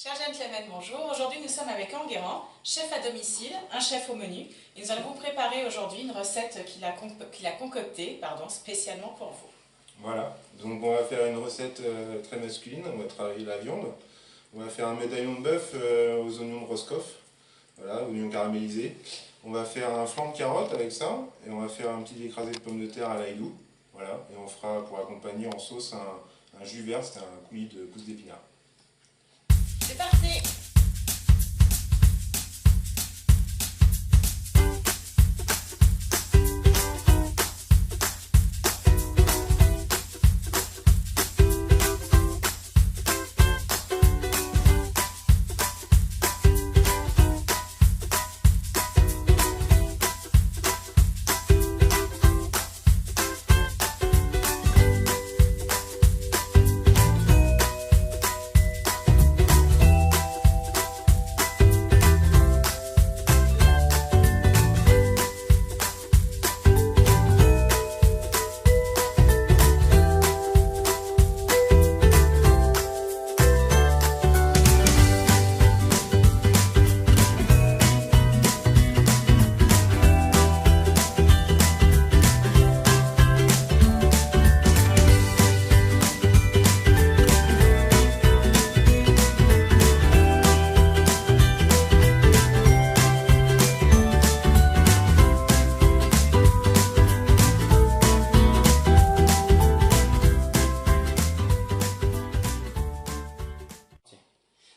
Chers gentlemen, bonjour. Aujourd'hui, nous sommes avec Enguerrand, chef à domicile, un chef au menu. Et nous allons vous préparer aujourd'hui une recette qu'il a concoctée spécialement pour vous. Voilà, donc on va faire une recette très masculine, on va travailler la viande. On va faire un médaillon de bœuf aux oignons de Roscoff, voilà, oignons caramélisés. On va faire un flanc de carotte avec ça, et on va faire un petit écrasé de pommes de terre à l'ail doux. Voilà, et on fera pour accompagner en sauce un jus vert, c'est un coulis de pousses d'épinards. C'est parti!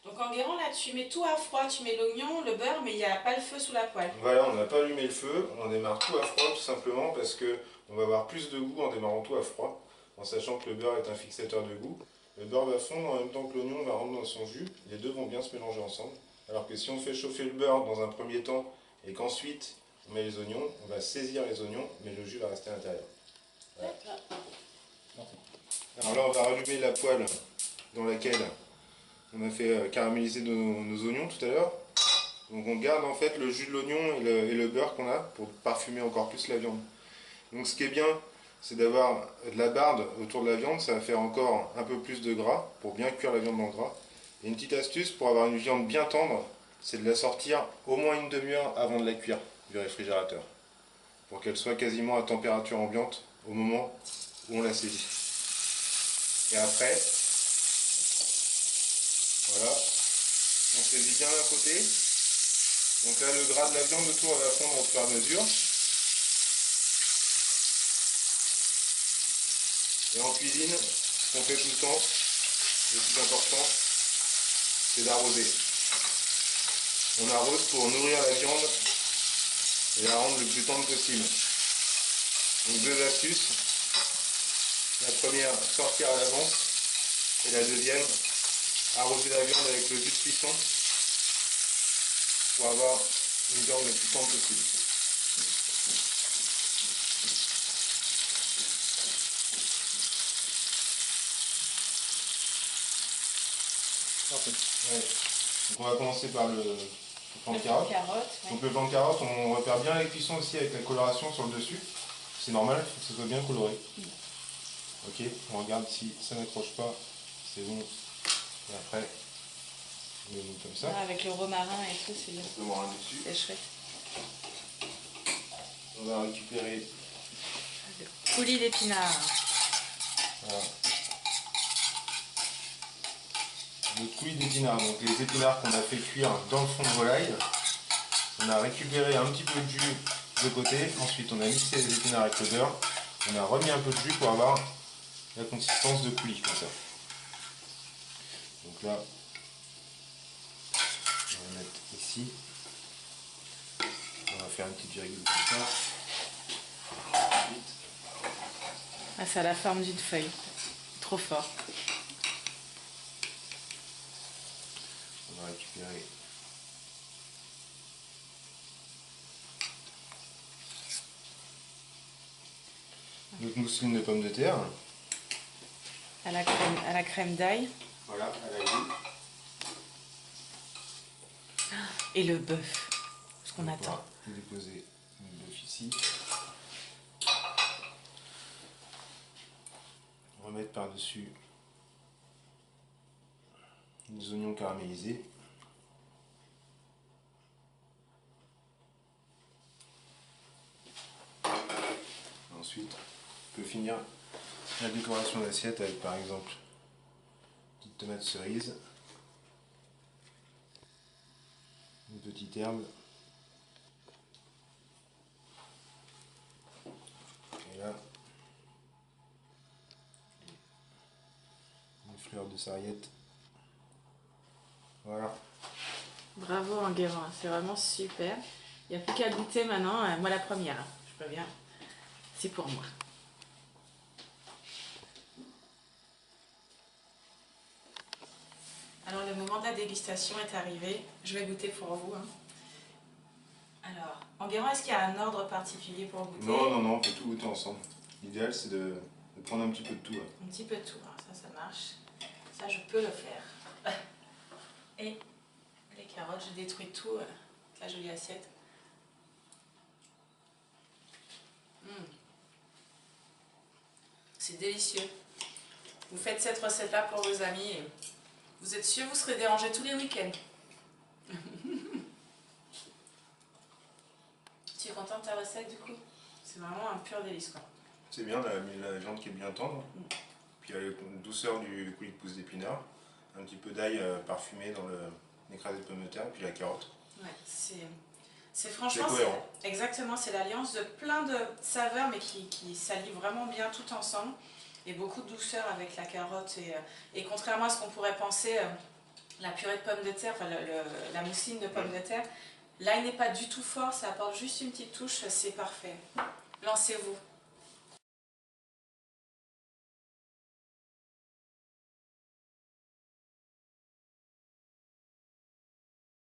Donc Enguerrand, là tu mets tout à froid, tu mets l'oignon, le beurre, mais il n'y a pas le feu sous la poêle. Voilà, on n'a pas allumé le feu, on démarre tout à froid tout simplement parce qu'on va avoir plus de goût en démarrant tout à froid, en sachant que le beurre est un fixateur de goût. Le beurre va fondre en même temps que l'oignon va rentrer dans son jus, les deux vont bien se mélanger ensemble. Alors que si on fait chauffer le beurre dans un premier temps et qu'ensuite on met les oignons, on va saisir les oignons, mais le jus va rester à l'intérieur. Voilà. Alors là, on va rallumer la poêle dans laquelle on a fait caraméliser nos oignons tout à l'heure. Donc on garde en fait le jus de l'oignon et le beurre qu'on a pour parfumer encore plus la viande. Donc ce qui est bien, c'est d'avoir de la barde autour de la viande, ça va faire encore un peu plus de gras pour bien cuire la viande dans le gras. Et une petite astuce pour avoir une viande bien tendre, c'est de la sortir au moins une demi-heure avant de la cuire du réfrigérateur, pour qu'elle soit quasiment à température ambiante au moment où on la saisit. Et après, voilà, on saisit bien d'un côté. Donc là, le gras de la viande autour va fondre au fur et à mesure. Et en cuisine, ce qu'on fait tout le temps, le plus important, c'est d'arroser. On arrose pour nourrir la viande et la rendre le plus tendre possible. Donc deux astuces. La première, sortir à l'avance. Et la deuxième, arroser la viande avec le jus de cuisson pour avoir une viande le plus tendre possible. Ouais. Donc on va commencer par le flanc de carotte. Ouais. Donc le flanc de carotte, on repère bien la cuisson aussi avec la coloration sur le dessus. C'est normal, il faut que ce soit bien coloré. Ok, on regarde si ça n'accroche pas, c'est bon. Et après, on met comme ça. Ah, avec le romarin et tout, c'est bien. Le romarin dessus. C'est chouette. On va récupérer Le coulis d'épinards. voilà, le coulis d'épinards. Donc les épinards qu'on a fait cuire dans le fond de volaille. On a récupéré un petit peu de jus de côté. Ensuite, on a mixé les épinards avec le beurre. On a remis un peu de jus pour avoir la consistance de coulis comme ça. Donc là, on va mettre ici. On va faire une petite virgule comme ça. Ensuite, Ah, ça a la forme d'une feuille. Trop fort. on va récupérer notre mousseline de pommes de terre. À la crème d'ail. Voilà, à la goût. Et le bœuf. Ce qu'on attend. On va déposer le bœuf ici. Remettre par-dessus les oignons caramélisés. Ensuite, on peut finir la décoration d'assiette avec par exemple une petite tomate cerise, une petite herbe, et là une fleur de sarriette. Voilà. Bravo Enguerrand, c'est vraiment super. Il n'y a plus qu'à goûter maintenant. Moi la première, hein. Je peux bien. C'est pour moi. Alors le moment de la dégustation est arrivé. Je vais goûter pour vous. Hein. Alors, Enguerrand, est-ce qu'il y a un ordre particulier pour goûter? Non, on peut tout goûter ensemble. L'idéal c'est de prendre un petit peu de tout. Un petit peu de tout, hein. Ça marche. Ça, je peux le faire. Et les carottes, je détruis tout. La jolie assiette. C'est délicieux. Vous faites cette recette-là pour vos amis et vous êtes sûr que vous serez dérangés tous les week-ends. Tu es content de ta recette du coup? C'est vraiment un pur délice quoi. C'est bien, la viande qui est bien tendre. Puis il y a la douceur du coulis de pousse d'épinards. Un petit peu d'ail parfumé dans l'écrasé de pommes de terre et puis la carotte. Ouais, c'est franchement, exactement, c'est l'alliance de plein de saveurs mais qui s'allient vraiment bien tout ensemble. Et beaucoup de douceur avec la carotte et contrairement à ce qu'on pourrait penser, la purée de pommes de terre, enfin la mousseline de pommes de terre, là il n'est pas du tout fort, ça apporte juste une petite touche, c'est parfait. Lancez-vous.